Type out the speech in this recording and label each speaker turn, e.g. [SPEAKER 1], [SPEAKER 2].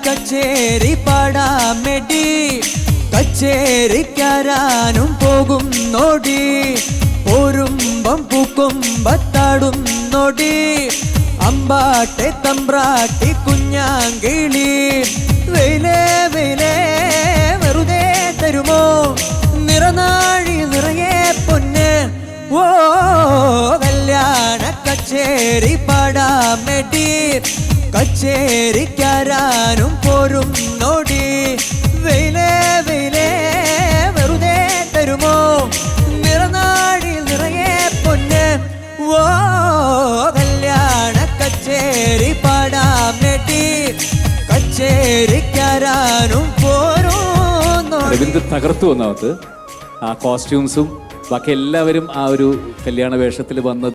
[SPEAKER 1] കച്ചേരി പാടാമെടി കച്ചേരിക്കാരാനും പോകും നോടി പോരുമ്പം പൂക്കുമ്പത്താടും നോടി അമ്പാട്ടെ തമ്പ്രാട്ടി കുഞ്ഞാങ്കിളി വെയിലേ വെയിലേ വെറുതെ തരുമോ നിറനാഴി നിറയെ പൊന്ന് ഓ കല്യാണ കച്ചേരി പാടാമെടി കച്ചേരിക്കാരാനും പോരും നോടി വെയിലേ വെയിലേ വെറുതെ തരുമോ നിറനാഴി നിറയെ പൊന്ന് ഓ കല്യാണ കച്ചേരി പാടാമെടി കച്ചേരിക്കാരാനും പോരും
[SPEAKER 2] രവീന്ദ്ര തകർത്തു ഒന്നാമത് ആ കോസ്റ്റ്യൂംസും ബാക്കി എല്ലാവരും ആ ഒരു കല്യാണ വേഷത്തിൽ വന്നത്